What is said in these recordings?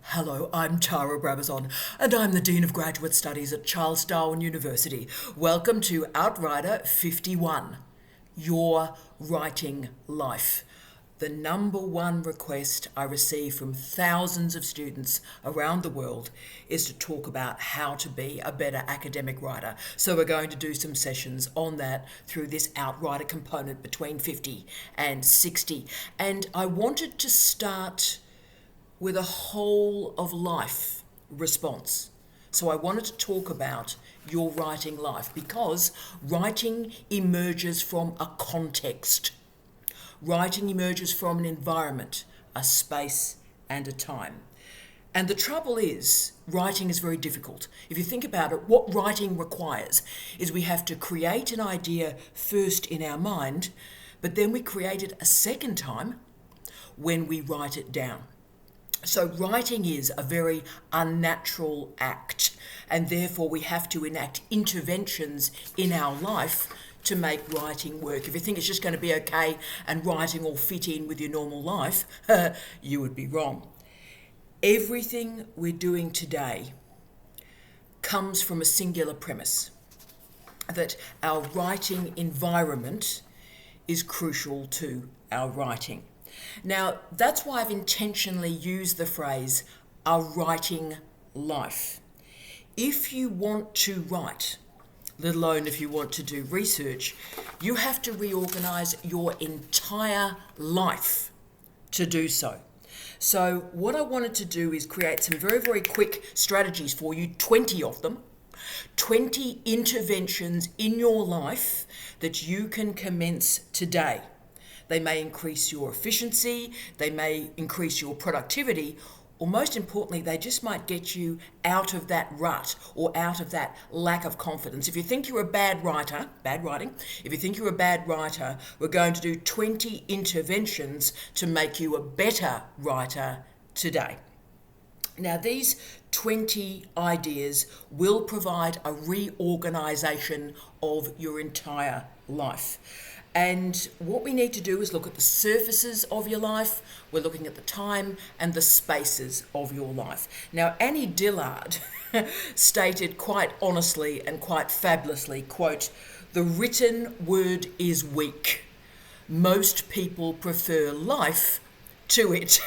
Hello, I'm Tara Brabazon, and I'm the Dean of Graduate Studies at Charles Darwin University. Welcome to Outrider 51, Your Writing Life. The number one request I receive from thousands of students around the world is to talk about how to be a better academic writer. So we're going to do some sessions on that through this Outrider component between 50 and 60. And I wanted to start with a whole of life response. So I wanted to talk about your writing life because writing emerges from a context. Writing emerges from an environment, a space and a time. And the trouble is, writing is very difficult. If you think about it, what writing requires is we have to create an idea first in our mind, but then we create it a second time when we write it down. So writing is a very unnatural act, and therefore we have to enact interventions in our life to make writing work. If you think it's just going to be okay and writing will fit in with your normal life, you would be wrong. Everything we're doing today comes from a singular premise, that our writing environment is crucial to our writing. Now, that's why I've intentionally used the phrase, a writing life. If you want to write, let alone if you want to do research, you have to reorganize your entire life to do so. So what I wanted to do is create some very, very quick strategies for you, 20 of them, 20 interventions in your life that you can commence today. They may increase your efficiency, they may increase your productivity, or most importantly, they just might get you out of that rut or out of that lack of confidence. If you think you're a bad writer, bad writing, if you think you're a bad writer, we're going to do 20 interventions to make you a better writer today. Now, these 20 ideas will provide a reorganization of your entire life. And what we need to do is look at the surfaces of your life, we're looking at the time and the spaces of your life. Now, Annie Dillard stated quite honestly and quite fabulously, quote, "The written word is weak. Most people prefer life to it."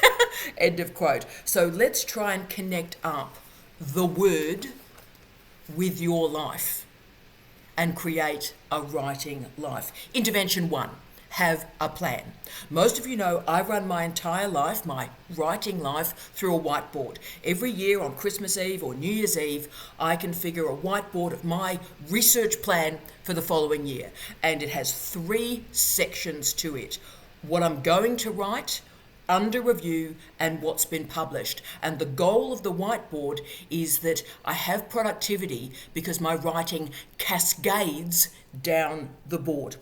End of quote. So let's try and connect up the word with your life and create a writing life. Intervention 1, have a plan. Most of you know I run my entire life, my writing life, through a whiteboard. Every year on Christmas Eve or New Year's Eve, I configure a whiteboard of my research plan for the following year. And it has 3 sections to it. What I'm going to write, under review, and what's been published. And the goal of the whiteboard is that I have productivity because my writing cascades down the board.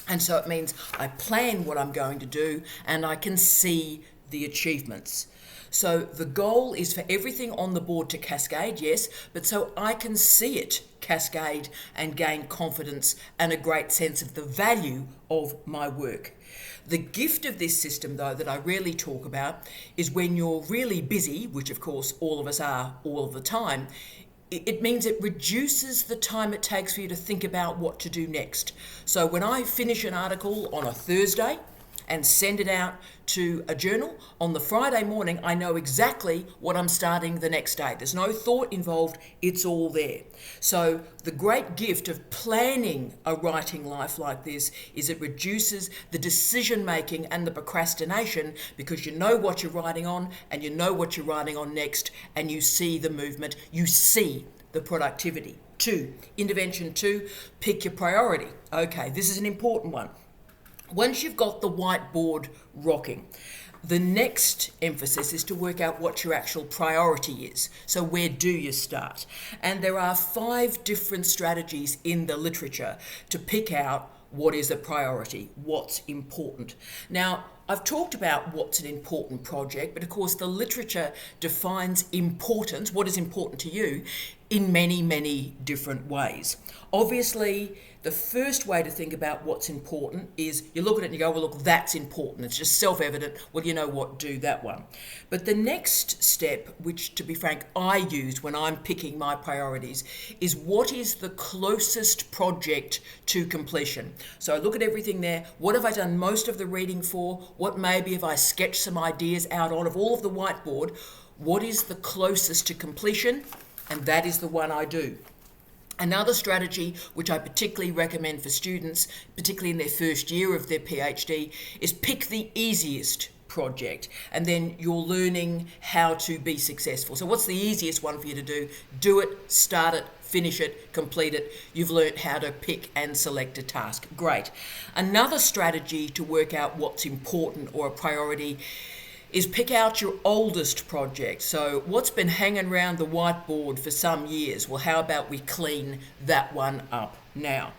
And so it means I plan what I'm going to do and I can see the achievements. So the goal is for everything on the board to cascade, yes, but so I can see it cascade and gain confidence and a great sense of the value of my work. The gift of this system, though, that I rarely talk about is when you're really busy, which of course all of us are all of the time, it means it reduces the time it takes for you to think about what to do next. So when I finish an article on a Thursday and send it out to a journal, on the Friday morning, I know exactly what I'm starting the next day. There's no thought involved, it's all there. So the great gift of planning a writing life like this is it reduces the decision making and the procrastination because you know what you're writing on and you know what you're writing on next and you see the movement, you see the productivity. 2, intervention 2, pick your priority. Okay, this is an important one. Once you've got the whiteboard rocking, the next emphasis is to work out what your actual priority is. So where do you start? And there are 5 different strategies in the literature to pick out what is a priority, what's important. Now, I've talked about what's an important project, but of course the literature defines importance, what is important to you, in many, many different ways. Obviously, the first way to think about what's important is you look at it and you go, well, look, that's important. It's just self-evident. Well, you know what, do that one. But the next step, which to be frank, I use when I'm picking my priorities, is what is the closest project to completion. So I look at everything there. What have I done most of the reading for? What maybe have I sketched some ideas out on of all of the whiteboard? What is the closest to completion? And that is the one I do. Another strategy, which I particularly recommend for students, particularly in their first year of their PhD, is pick the easiest project, and then you're learning how to be successful. So what's the easiest one for you to do? Do it, start it, finish it, complete it. You've learnt how to pick and select a task. Great. Another strategy to work out what's important or a priority is pick out your oldest project. So what's been hanging around the whiteboard for some years? Well, how about we clean that one up now?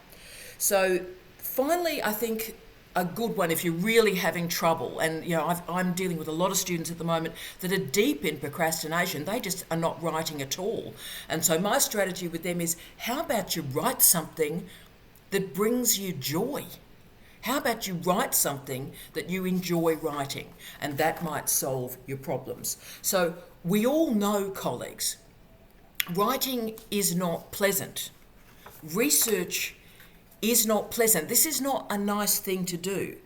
So finally, I think a good one if you're really having trouble, and I'm dealing with a lot of students at the moment that are deep in procrastination. They just are not writing at all. And so my strategy with them is, how about you write something that brings you joy? How about you write something that you enjoy writing? And that might solve your problems. So we all know, colleagues, writing is not pleasant. Research is not pleasant. This is not a nice thing to do.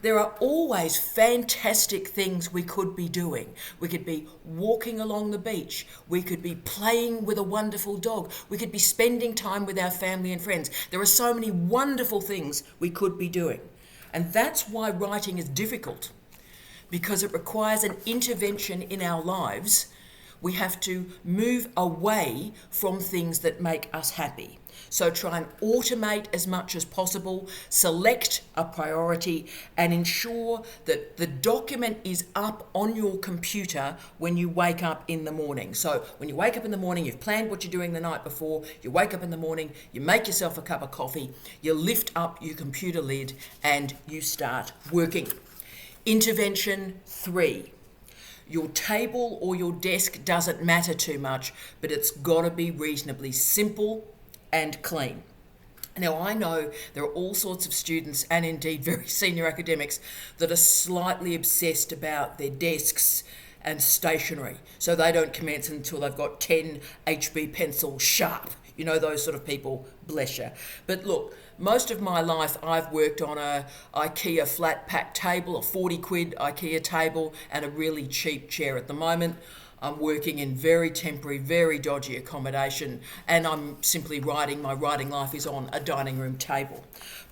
There are always fantastic things we could be doing. We could be walking along the beach. We could be playing with a wonderful dog. We could be spending time with our family and friends. There are so many wonderful things we could be doing. And that's why writing is difficult, because it requires an intervention in our lives. We have to move away from things that make us happy. So try and automate as much as possible, select a priority, and ensure that the document is up on your computer when you wake up in the morning. So when you wake up in the morning, you've planned what you're doing the night before, you wake up in the morning, you make yourself a cup of coffee, you lift up your computer lid, and you start working. Intervention 3. Your table or your desk doesn't matter too much, but it's got to be reasonably simple and clean. Now, I know there are all sorts of students, and indeed very senior academics, that are slightly obsessed about their desks and stationery. So they don't commence until they've got 10 HB pencils sharp. You know, those sort of people, bless you. But look, most of my life I've worked on a IKEA flat pack table, a 40 quid IKEA table, and a really cheap chair. At the moment, I'm working in very temporary, very dodgy accommodation, and I'm simply writing. My writing life is on a dining room table.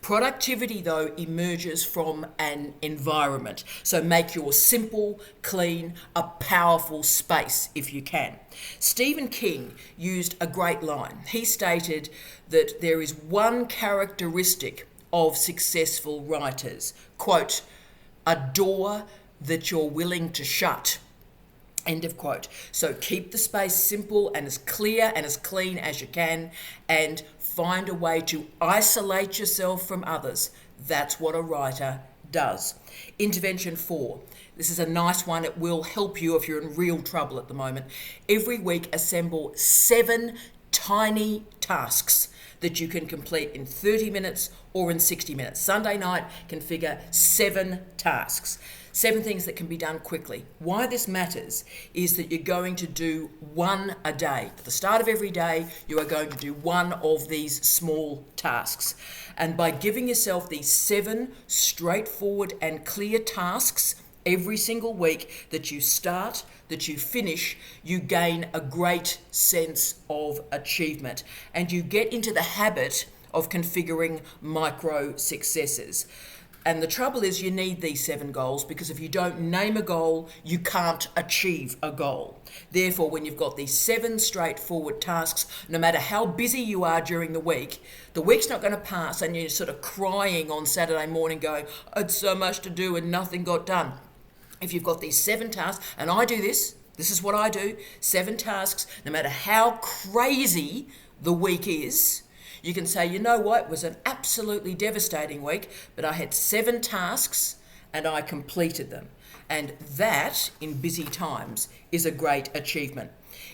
Productivity, though, emerges from an environment. So make yours simple, clean, a powerful space if you can. Stephen King used a great line. He stated that there is one characteristic of successful writers, quote, a door that you're willing to shut. End of quote. So keep the space simple and as clear and as clean as you can, and find a way to isolate yourself from others. That's what a writer does. Intervention 4. This is a nice one. It will help you if you're in real trouble at the moment. Every week, assemble 7 tiny tasks that you can complete in 30 minutes or in 60 minutes. Sunday night, configure 7 tasks. 7 things that can be done quickly. Why this matters is that you're going to do one a day. At the start of every day, you are going to do one of these small tasks. And by giving yourself these 7 straightforward and clear tasks every single week that you start, that you finish, you gain a great sense of achievement. And you get into the habit of configuring micro successes. And the trouble is, you need these 7 goals, because if you don't name a goal, you can't achieve a goal. Therefore, when you've got these 7 straightforward tasks, no matter how busy you are during the week's not going to pass and you're sort of crying on Saturday morning going, I had so much to do and nothing got done. If you've got these 7 tasks, and I do this is what I do, 7 tasks, no matter how crazy the week is, you can say, you know what, it was an absolutely devastating week, but I had 7 tasks and I completed them. And that, in busy times, is a great achievement.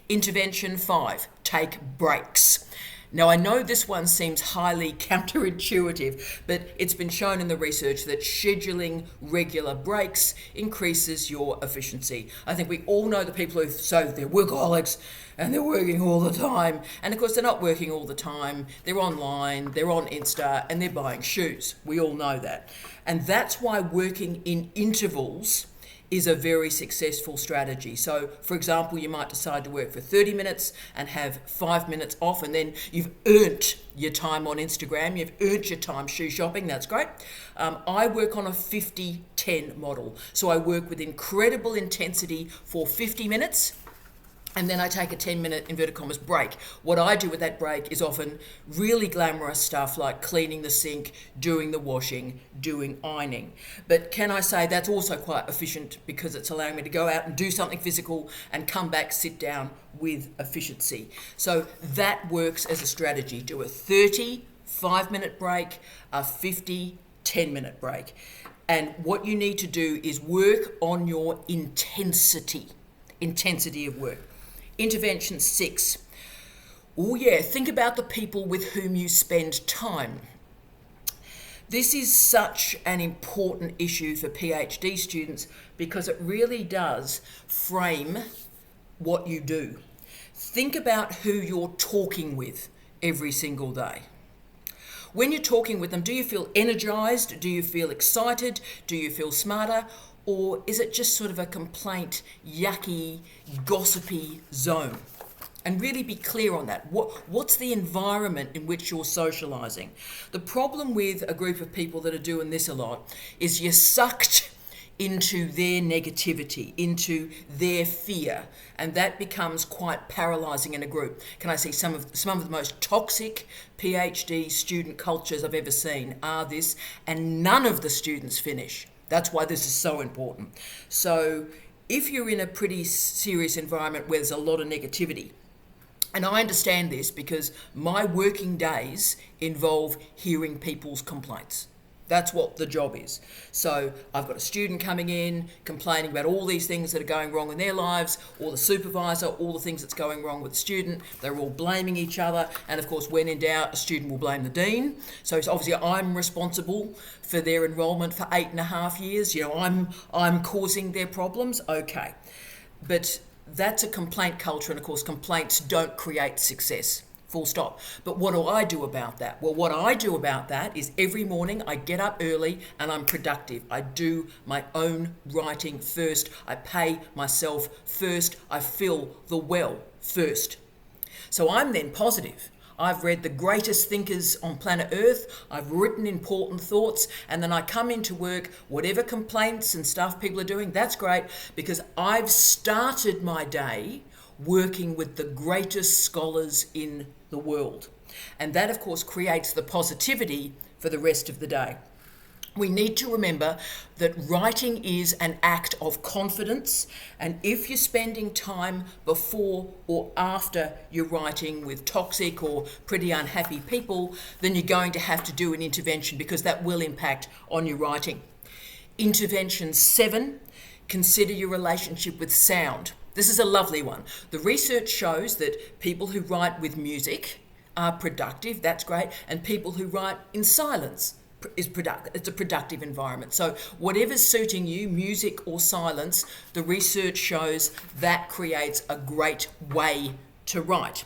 Intervention 5, take breaks. Now, I know this one seems highly counterintuitive, but it's been shown in the research that scheduling regular breaks increases your efficiency. I think we all know the people who say they're workaholics and they're working all the time. And of course, they're not working all the time. They're online, they're on Insta, and they're buying shoes. We all know that. And that's why working in intervals is a very successful strategy. So, for example, you might decide to work for 30 minutes and have 5 minutes off, and then you've earned your time on Instagram, you've earned your time shoe shopping, that's great. I work on a 50-10 model. So I work with incredible intensity for 50 minutes, and then I take a 10-minute inverted commas break. What I do with that break is often really glamorous stuff like cleaning the sink, doing the washing, doing ironing. But can I say that's also quite efficient because it's allowing me to go out and do something physical and come back, sit down with efficiency. So that works as a strategy. Do a 30 5-minute break, a 50 10-minute break. And what you need to do is work on your intensity of work. Intervention 6. Oh yeah, think about the people with whom you spend time. This is such an important issue for PhD students because it really does frame what you do. Think about who you're talking with every single day. When you're talking with them, do you feel energized? Do you feel excited? Do you feel smarter? Or is it just sort of a complaint, yucky, gossipy zone? And really be clear on that. What's the environment in which you're socializing? The problem with a group of people that are doing this a lot is you're sucked into their negativity, into their fear, and that becomes quite paralyzing in a group. Can I say some of the most toxic PhD student cultures I've ever seen are this, and none of the students finish. That's why this is so important. So if you're in a pretty serious environment where there's a lot of negativity, and I understand this because my working days involve hearing people's complaints. That's what the job is. So I've got a student coming in, complaining about all these things that are going wrong in their lives, or the supervisor, all the things that's going wrong with the student. They're all blaming each other. And of course, when in doubt, a student will blame the dean. So it's obviously I'm responsible for their enrolment for 8.5 years. You know, I'm causing their problems. Okay. But that's a complaint culture. And of course, complaints don't create success. Full stop. But what do I do about that? Well, what I do about that is every morning I get up early and I'm productive. I do my own writing first. I pay myself first. I fill the well first. So I'm then positive. I've read the greatest thinkers on planet Earth. I've written important thoughts, and then I come into work, whatever complaints and stuff people are doing, that's great because I've started my day working with the greatest scholars in the world. And that, of course, creates the positivity for the rest of the day. We need to remember that writing is an act of confidence, and if you're spending time before or after you're writing with toxic or pretty unhappy people, then you're going to have to do an intervention because that will impact on your writing. Intervention 7, consider your relationship with sound. This is a lovely one. The research shows that people who write with music are productive, that's great, and people who write in silence is productive. It's a productive environment. So whatever's suiting you, music or silence, the research shows that creates a great way to write.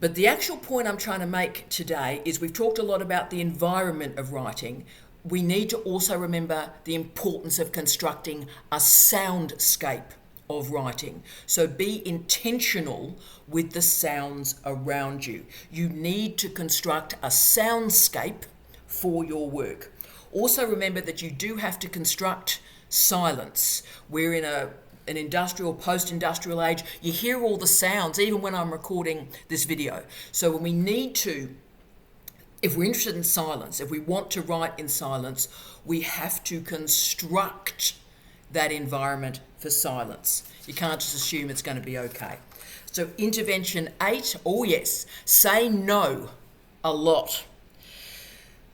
But the actual point I'm trying to make today is we've talked a lot about the environment of writing. We need to also remember the importance of constructing a soundscape of writing. So be intentional with the sounds around you. You need to construct a soundscape for your work. Also remember that you do have to construct silence. We're in an industrial, post-industrial age. You hear all the sounds, even when I'm recording this video. So when we need to, if we're interested in silence, if we want to write in silence, we have to construct that environment for silence. You can't just assume it's going to be okay. So intervention 8, oh yes, say no a lot.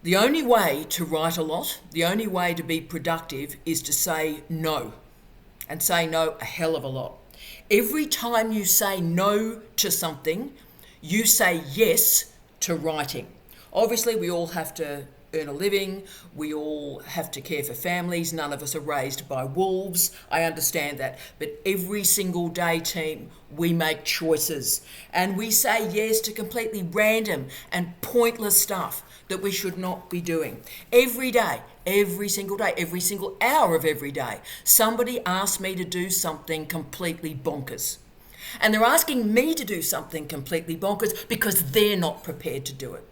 The only way to write a lot, the only way to be productive is to say no, and say no a hell of a lot. every time you say no to something, you say yes to writing. Obviously, we all have to earn a living. We all have to care for families. None of us are raised by wolves. I understand that. But every single day, team, we make choices. And we say yes to completely random and pointless stuff that we should not be doing. Every day, every single day, every single hour of every day, somebody asks me to do something completely bonkers. And they're asking me to do something completely bonkers because they're not prepared to do it.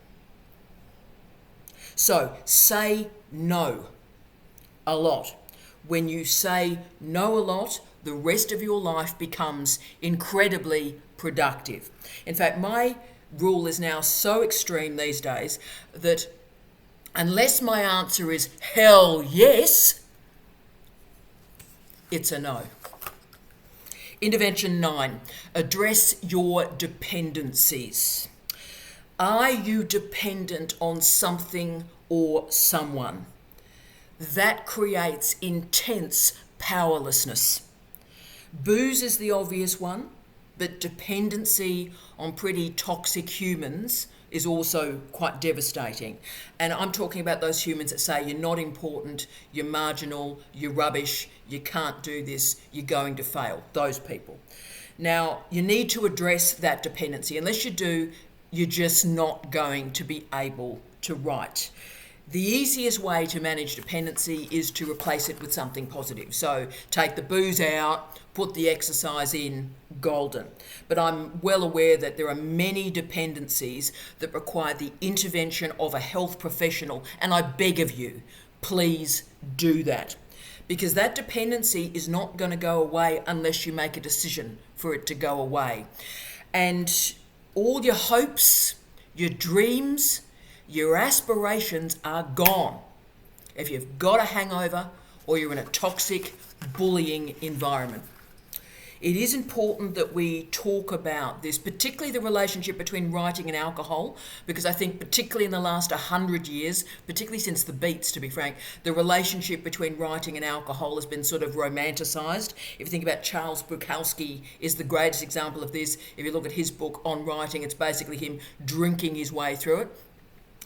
So say no a lot. When you say no a lot, the rest of your life becomes incredibly productive. In fact, my rule is now so extreme these days that unless my answer is hell yes, it's a no. Intervention 9, address your dependencies. Are you dependent on something or someone? That creates intense powerlessness. Booze is the obvious one, but dependency on pretty toxic humans is also quite devastating. And I'm talking about those humans that say you're not important, you're marginal, you're rubbish, you can't do this, you're going to fail. Those people. Now, you need to address that dependency. Unless you do, you're just not going to be able to write. The easiest way to manage dependency is to replace it with something positive. So take the booze out, put the exercise in, golden. But I'm well aware that there are many dependencies that require the intervention of a health professional, and I beg of you, please do that. Because that dependency is not going to go away unless you make a decision for it to go away. And all your hopes, your dreams, your aspirations are gone if you've got a hangover or you're in a toxic, bullying environment. It is important that we talk about this, particularly the relationship between writing and alcohol, because I think particularly in the last 100 years, particularly since the Beats, to be frank, the relationship between writing and alcohol has been sort of romanticised. If you think about Charles Bukowski is the greatest example of this. If you look at his book on writing, it's basically him drinking his way through it.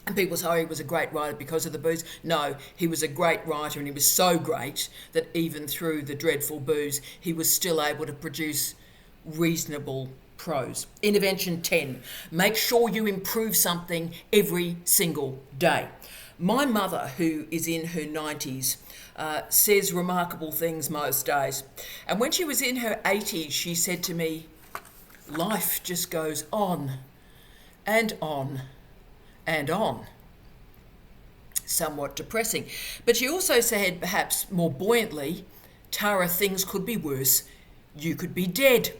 And people say, oh, he was a great writer because of the booze. No, he was a great writer, and he was so great that even through the dreadful booze, he was still able to produce reasonable prose. Intervention 10, make sure you improve something every single day. My mother, who is in her 90s, says remarkable things most days. And when she was in her 80s, she said to me, life just goes on and on and on. Somewhat depressing. But she also said, perhaps more buoyantly, Tara, things could be worse. You could be dead.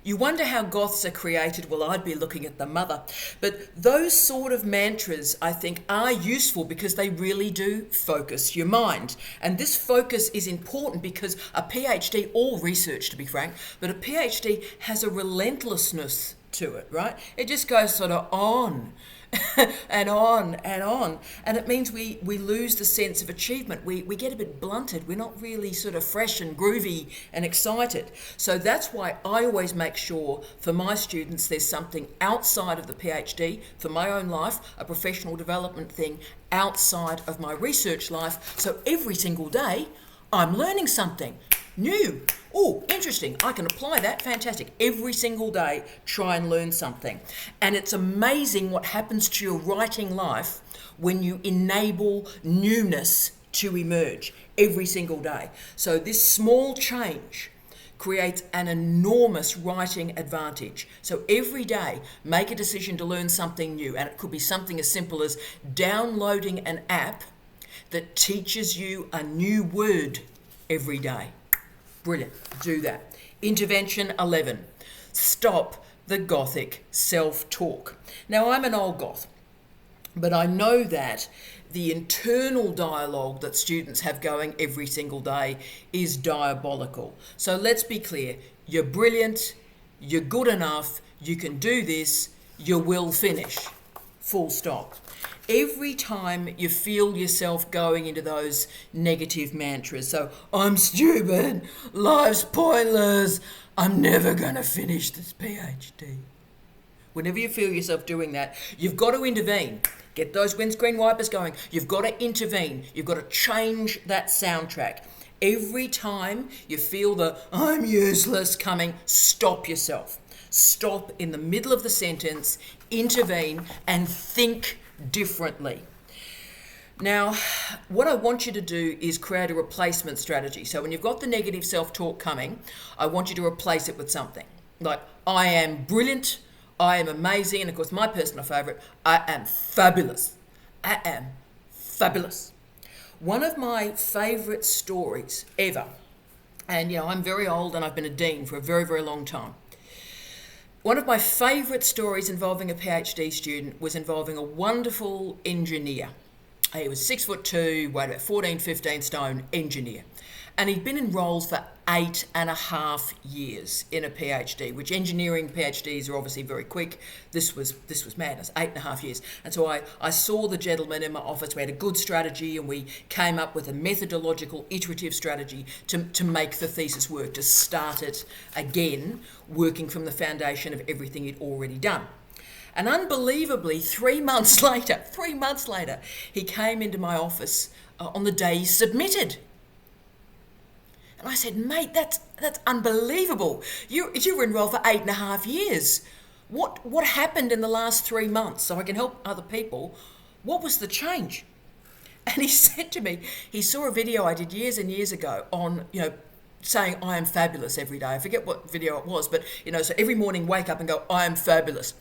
You wonder how goths are created. Well, I'd be looking at the mother. But those sort of mantras, I think, are useful because they really do focus your mind. And this focus is important because a PhD, all research to be frank, but a PhD has a relentlessness to it, right? It just goes sort of on and on and on. And it means we lose the sense of achievement. We get a bit blunted. We're not really sort of fresh and groovy and excited. So that's why I always make sure for my students there's something outside of the PhD, for my own life, a professional development thing outside of my research life. So every single day I'm learning something new. Oh, interesting. I can apply that. Fantastic. Every single day, try and learn something. And it's amazing what happens to your writing life when you enable newness to emerge every single day. So this small change creates an enormous writing advantage. So every day, make a decision to learn something new. And it could be something as simple as downloading an app that teaches you a new word every day. Brilliant. Do that. Intervention 11. Stop the Gothic self-talk. Now, I'm an old goth, but I know that the internal dialogue that students have going every single day is diabolical. So let's be clear. You're brilliant. You're good enough. You can do this. You will finish. Full stop. Every time you feel yourself going into those negative mantras, so I'm stupid, life's pointless, I'm never going to finish this PhD. Whenever you feel yourself doing that, you've got to intervene. Get those windscreen wipers going. You've got to intervene. You've got to change that soundtrack. Every time you feel the I'm useless coming, stop yourself. Stop in the middle of the sentence, intervene, and think differently. Now, what I want you to do is create a replacement strategy. So when you've got the negative self-talk coming, I want you to replace it with something. Like, I am brilliant, I am amazing, and of course my personal favourite, I am fabulous. I am fabulous. One of my favourite stories ever, and I'm very old and I've been a dean for a very, very long time. One of my favourite stories involving a PhD student was involving a wonderful engineer. He was 6'2", weighed about 14, 15 stone engineer. And he'd been in roles for 8.5 years in a PhD, which engineering PhDs are obviously very quick. This was madness, 8.5 years. And so I saw the gentleman in my office. We had a good strategy and we came up with a methodological, iterative strategy to make the thesis work, to start it again, working from the foundation of everything he'd already done. And unbelievably, 3 months later, he came into my office on the day he submitted. And I said, mate, that's unbelievable. You were enrolled for 8.5 years. What happened in the last 3 months so I can help other people? What was the change? And he said to me, he saw a video I did years and years ago on, saying I am fabulous every day. I forget what video it was, but, so every morning wake up and go, I am fabulous.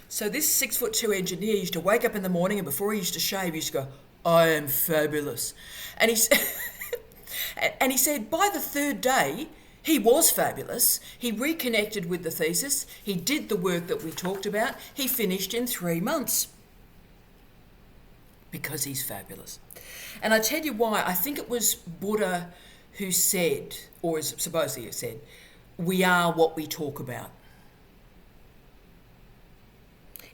So this 6'2" engineer used to wake up in the morning and before he used to shave, he used to go, I am fabulous. And he said... And he said by the third day, he was fabulous. He reconnected with the thesis. He did the work that we talked about. He finished in 3 months. Because he's fabulous. And I tell you why. I think it was Buddha who said, or is supposedly said, we are what we talk about.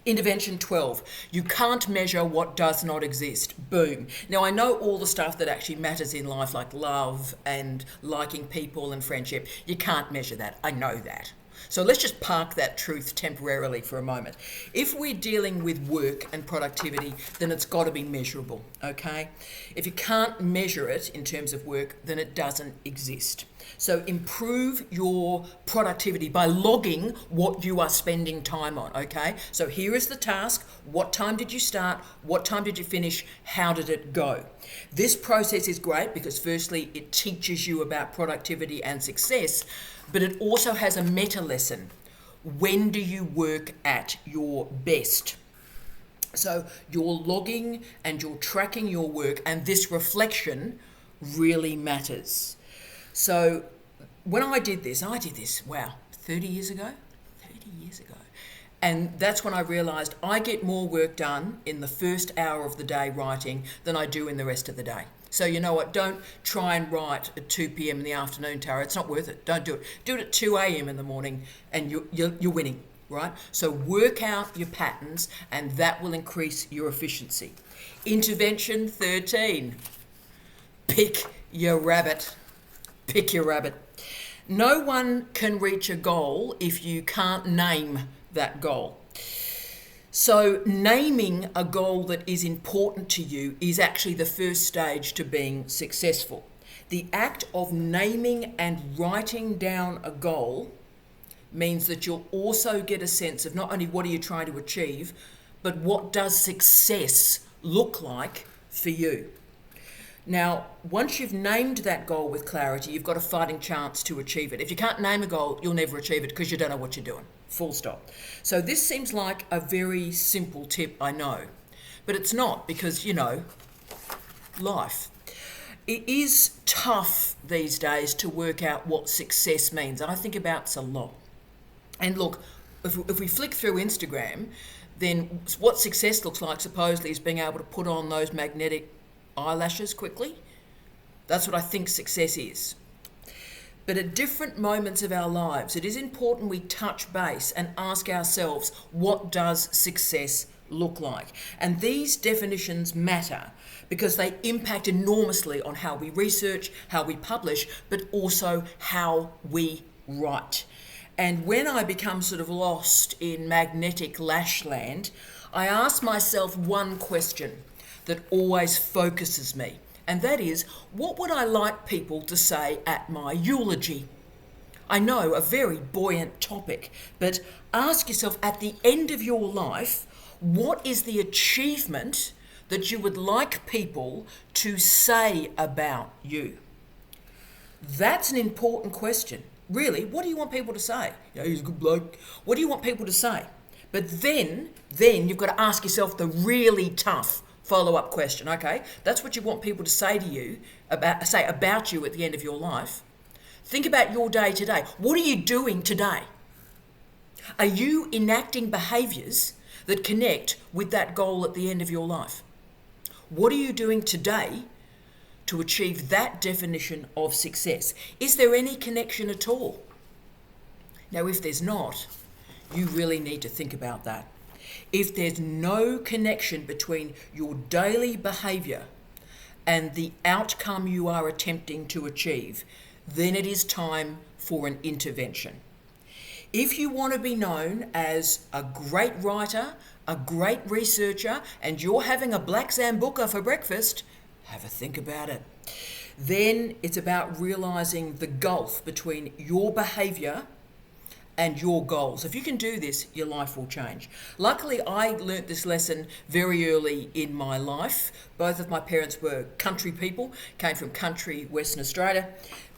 Intervention 12, you can't measure what does not exist. Boom. Now, I know all the stuff that actually matters in life, like love and liking people and friendship. You can't measure that. I know that. So let's just park that truth temporarily for a moment. If we're dealing with work and productivity, then it's got to be measurable, okay? If you can't measure it in terms of work, then it doesn't exist. So improve your productivity by logging what you are spending time on, okay? So here is the task. What time did you start? What time did you finish? How did it go? This process is great because firstly, it teaches you about productivity and success, but it also has a meta lesson. When do you work at your best? So you're logging and you're tracking your work, and this reflection really matters. So when I did this, 30 years ago. And that's when I realised I get more work done in the first hour of the day writing than I do in the rest of the day. So you know what, don't try and write at 2 p.m. in the afternoon, Tara. It's not worth it. Don't do it. Do it at 2 a.m. in the morning and you're winning, right? So work out your patterns and that will increase your efficiency. Intervention 13. Pick your rabbit. Pick your rabbit. No one can reach a goal if you can't name that goal. So naming a goal that is important to you is actually the first stage to being successful. The act of naming and writing down a goal means that you'll also get a sense of not only what are you trying to achieve, but what does success look like for you. Now, once you've named that goal with clarity, you've got a fighting chance to achieve it. If you can't name a goal, you'll never achieve it because you don't know what you're doing. Full stop. So this seems like a very simple tip, I know. But it's not because, life. It is tough these days to work out what success means. And I think about this a lot. And look, if we flick through Instagram, then what success looks like supposedly is being able to put on those magnetic eyelashes quickly. That's what I think success is. But at different moments of our lives, it is important we touch base and ask ourselves, what does success look like? And these definitions matter because they impact enormously on how we research, how we publish, but also how we write. And when I become sort of lost in magnetic lashland, I ask myself one question that always focuses me, and that is, what would I like people to say at my eulogy? I know, a very buoyant topic, but ask yourself at the end of your life, what is the achievement that you would like people to say about you? That's an important question. Really, what do you want people to say? Yeah, he's a good bloke. What do you want people to say? But then you've got to ask yourself the really tough follow-up question. Okay, that's what you want people to say to you, about you at the end of your life. Think about your day today. What are you doing today? Are you enacting behaviours that connect with that goal at the end of your life? What are you doing today to achieve that definition of success? Is there any connection at all? Now, if there's not, you really need to think about that. If there's no connection between your daily behaviour and the outcome you are attempting to achieve, then it is time for an intervention. If you want to be known as a great writer, a great researcher, and you're having a black Zambuca for breakfast, have a think about it. Then it's about realising the gulf between your behaviour and your goals. If you can do this, your life will change. Luckily, I learnt this lesson very early in my life. Both of my parents were country people, came from country Western Australia,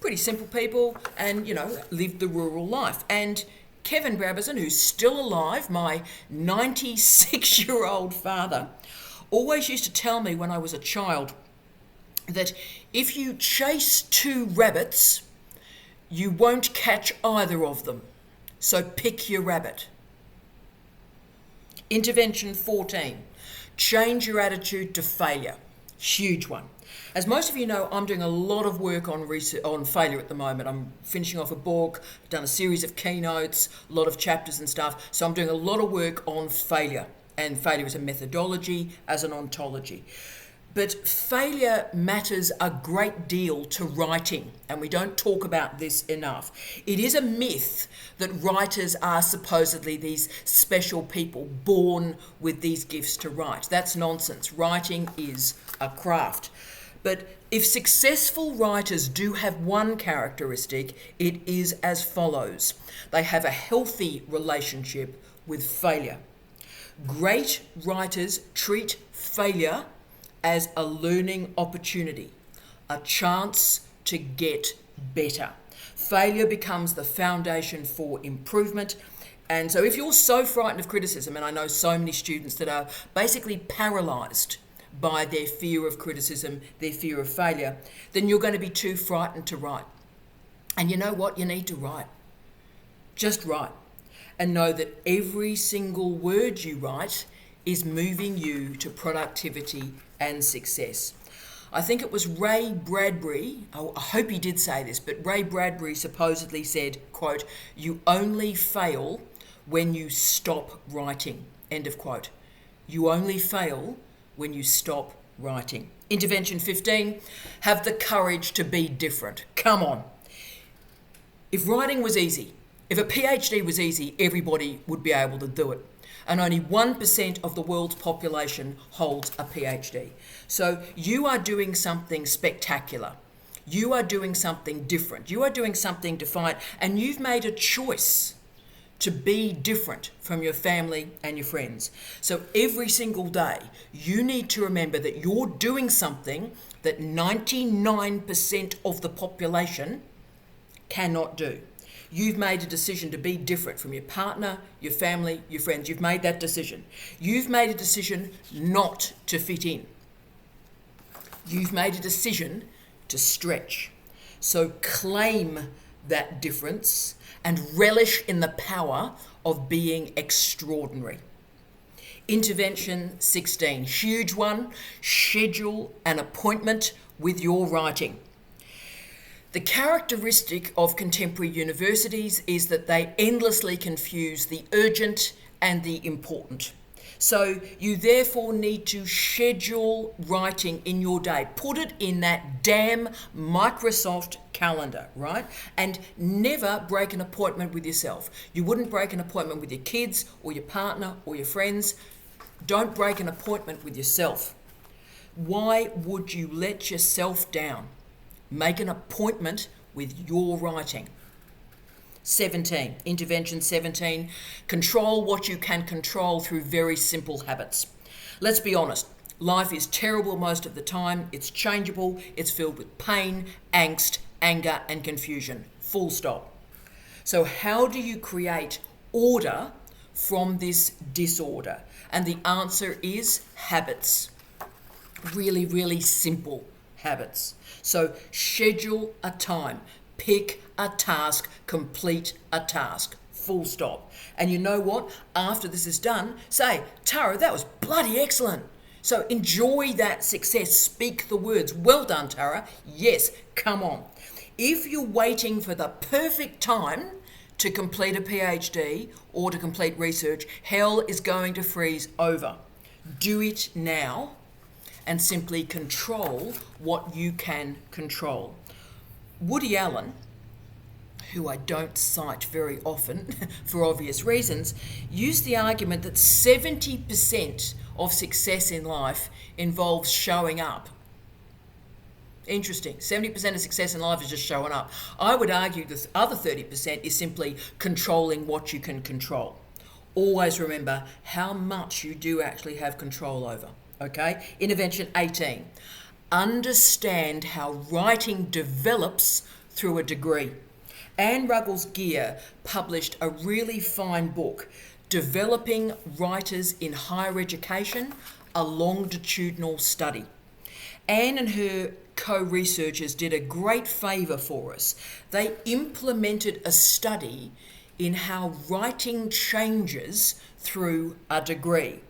pretty simple people, and, lived the rural life. And Kevin Brabazon, who's still alive, my 96-year-old father, always used to tell me when I was a child that if you chase two rabbits, you won't catch either of them. So pick your rabbit. Intervention 14. Change your attitude to failure. Huge one. As most of you know, I'm doing a lot of work on failure at the moment. I'm finishing off a book, done a series of keynotes, a lot of chapters and stuff. So I'm doing a lot of work on failure, and failure as a methodology, as an ontology. But failure matters a great deal to writing, and we don't talk about this enough. It is a myth that writers are supposedly these special people born with these gifts to write. That's nonsense. Writing is a craft. But if successful writers do have one characteristic, it is as follows. They have a healthy relationship with failure. Great writers treat failure as a learning opportunity, a chance to get better. Failure becomes the foundation for improvement. And so if you're so frightened of criticism, and I know so many students that are basically paralysed by their fear of criticism, their fear of failure, then you're going to be too frightened to write. And you know what? You need to write. Just write. And know that every single word you write is moving you to productivity and success. I think it was Ray Bradbury, I hope he did say this, but Ray Bradbury supposedly said, quote, "You only fail when you stop writing," end of quote. You only fail when you stop writing. Intervention 15, have the courage to be different. Come on. If writing was easy, if a PhD was easy, everybody would be able to do it. And only 1% of the world's population holds a PhD. So you are doing something spectacular. You are doing something different. You are doing something defiant, and you've made a choice to be different from your family and your friends. So every single day, you need to remember that you're doing something that 99% of the population cannot do. You've made a decision to be different from your partner, your family, your friends. You've made that decision. You've made a decision not to fit in. You've made a decision to stretch. So claim that difference and relish in the power of being extraordinary. Intervention 16, huge one, schedule an appointment with your writing. The characteristic of contemporary universities is that they endlessly confuse the urgent and the important. So you therefore need to schedule writing in your day. Put it in that damn Microsoft calendar, right? And never break an appointment with yourself. You wouldn't break an appointment with your kids or your partner or your friends. Don't break an appointment with yourself. Why would you let yourself down? Make an appointment with your writing. 17, intervention 17, control what you can control through very simple habits. Let's be honest, life is terrible most of the time, it's changeable, it's filled with pain, angst, anger and confusion, full stop. So how do you create order from this disorder? And the answer is habits. Really, really simple habits. So schedule a time. Pick a task, complete a task, full stop. And you know what? After this is done, say, Tara, that was bloody excellent. So enjoy that success. Speak the words. Well done, Tara. Yes, come on. If you're waiting for the perfect time to complete a PhD or to complete research, hell is going to freeze over. Do it now and simply control what you can control. Woody Allen, who I don't cite very often for obvious reasons, used the argument that 70% of success in life involves showing up. Interesting. 70% of success in life is just showing up. I would argue the other 30% is simply controlling what you can control. Always remember how much you do actually have control over. Okay? Intervention 18. Understand how writing develops through a degree. Anne Ruggles-Gear published a really fine book, Developing Writers in Higher Education, a Longitudinal Study. Anne and her co-researchers did a great favour for us. They implemented a study in how writing changes through a degree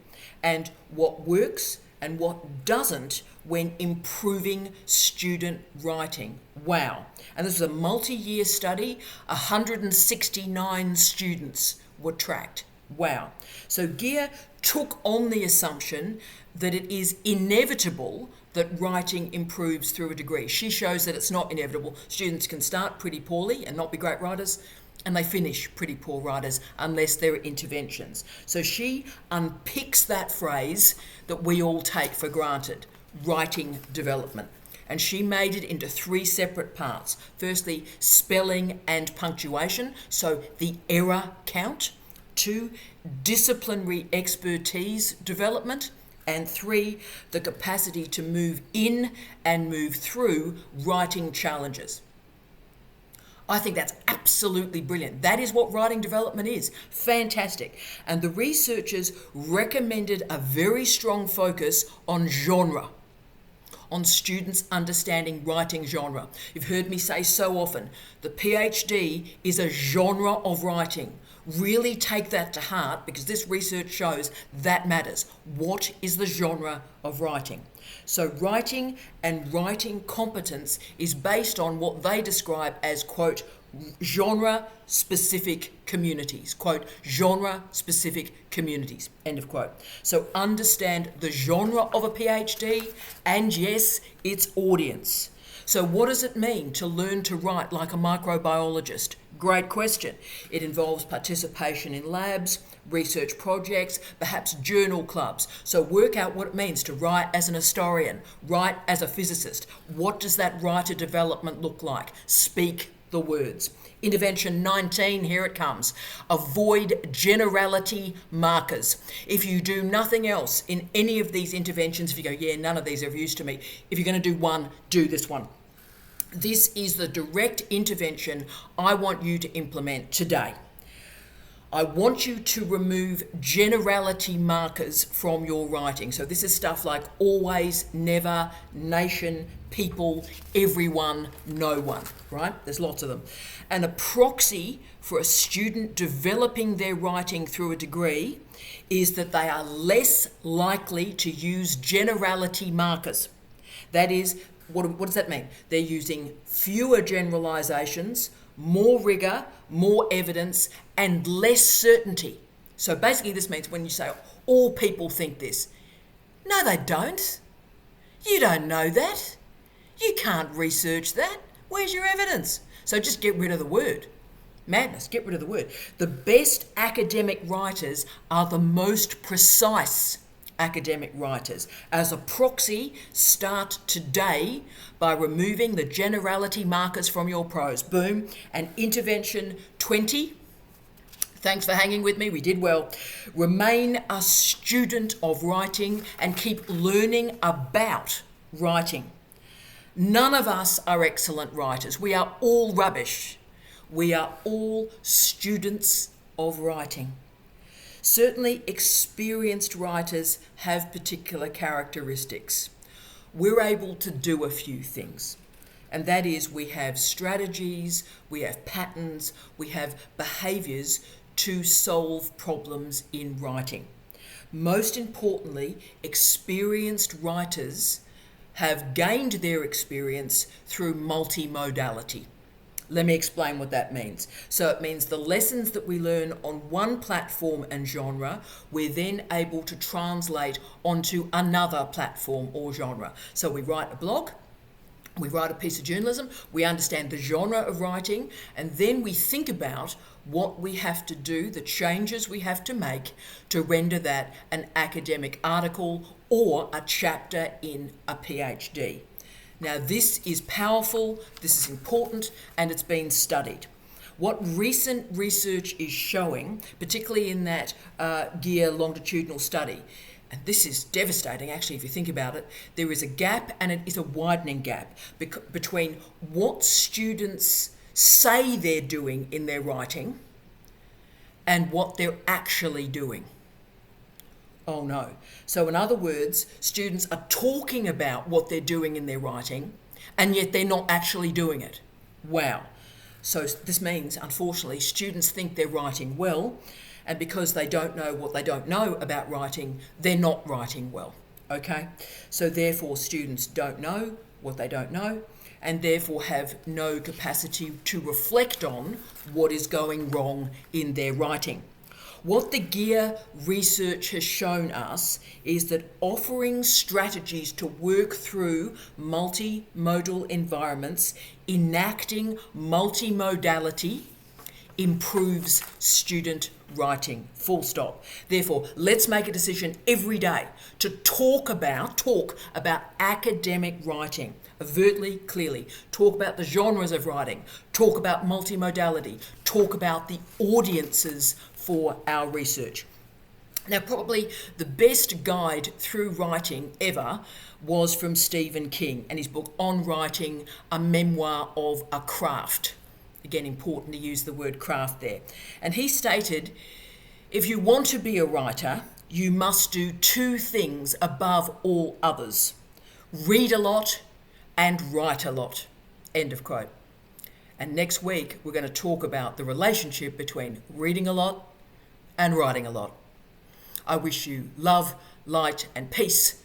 and what works and what doesn't when improving student writing. Wow. And this was a multi-year study. 169 students were tracked. Wow. So Gear took on the assumption that it is inevitable that writing improves through a degree. She shows that it's not inevitable. Students can start pretty poorly and not be great writers, and they finish pretty poor writers unless there are interventions. So she unpicks that phrase that we all take for granted, writing development. And she made it into 3 separate parts. Firstly, spelling and punctuation, so the error count. 2, disciplinary expertise development. And 3, the capacity to move in and move through writing challenges. I think that's absolutely brilliant. That is what writing development is. Fantastic. And the researchers recommended a very strong focus on genre, on students understanding writing genre. You've heard me say so often, the PhD is a genre of writing. Really take that to heart because this research shows that matters. What is the genre of writing? So writing and writing competence is based on what they describe as, quote, genre-specific communities, quote, genre-specific communities, end of quote. So understand the genre of a PhD and, yes, its audience. So what does it mean to learn to write like a microbiologist? Great question. It involves participation in labs, research projects, perhaps journal clubs. So work out what it means to write as an historian, write as a physicist. What does that writer development look like? Speak the words. Intervention 19, here it comes. Avoid generality markers. If you do nothing else in any of these interventions, if you go, yeah, none of these are of use to me, if you're going to do one, do this one. This is the direct intervention I want you to implement today. I want you to remove generality markers from your writing. So this is stuff like always, never, nation, people, everyone, no one, right? There's lots of them. And a proxy for a student developing their writing through a degree is that they are less likely to use generality markers. That is, what does that mean? They're using fewer generalizations, more rigor, more evidence, and less certainty. So basically this means when you say All people think this. No, they don't. You don't know that. You can't research that. Where's your evidence? So just get rid of the word. Madness, get rid of the word. The best academic writers are the most precise academic writers. As a proxy, start today by removing the generality markers from your prose. Boom. And intervention 20. Thanks for hanging with me. We did well. Remain a student of writing and keep learning about writing. None of us are excellent writers. We are all rubbish. We are all students of writing. Certainly, experienced writers have particular characteristics. We're able to do a few things, and that is we have strategies, we have patterns, we have behaviours to solve problems in writing. Most importantly, experienced writers have gained their experience through multimodality. Let me explain what that means. So it means the lessons that we learn on one platform and genre, we're then able to translate onto another platform or genre. So we write a blog, we write a piece of journalism, we understand the genre of writing, and then we think about what we have to do, the changes we have to make to render that an academic article or a chapter in a PhD. Now, this is powerful, this is important, and it's been studied. What recent research is showing, particularly in that GEAR longitudinal study, and this is devastating actually if you think about it, there is a gap, and it is a widening gap between what students say they're doing in their writing and what they're actually doing. Oh no. So in other words, students are talking about what they're doing in their writing, and yet they're not actually doing it. Wow. So this means, unfortunately, students think they're writing well, and because they don't know what they don't know about writing, they're not writing well. Okay? So therefore, students don't know what they don't know, and therefore have no capacity to reflect on what is going wrong in their writing. What the GEAR research has shown us is that offering strategies to work through multimodal environments, enacting multimodality, improves student writing, full stop. Therefore, let's make a decision every day to talk about academic writing, overtly, clearly. Talk about the genres of writing, talk about multimodality, talk about the audiences for our research. Now, probably the best guide through writing ever was from Stephen King and his book On Writing, a Memoir of a Craft. Again, important to use the word craft there. And he stated, if you want to be a writer, you must do two things above all others: read a lot and write a lot. End of quote. And next week, we're going to talk about the relationship between reading a lot and writing a lot. I wish you love, light, and peace.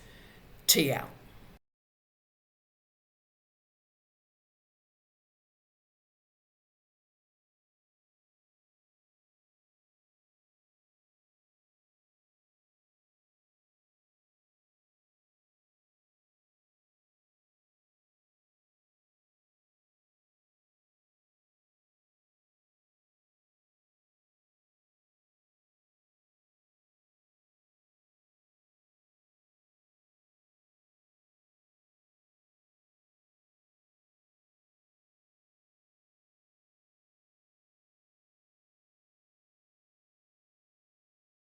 Tea out.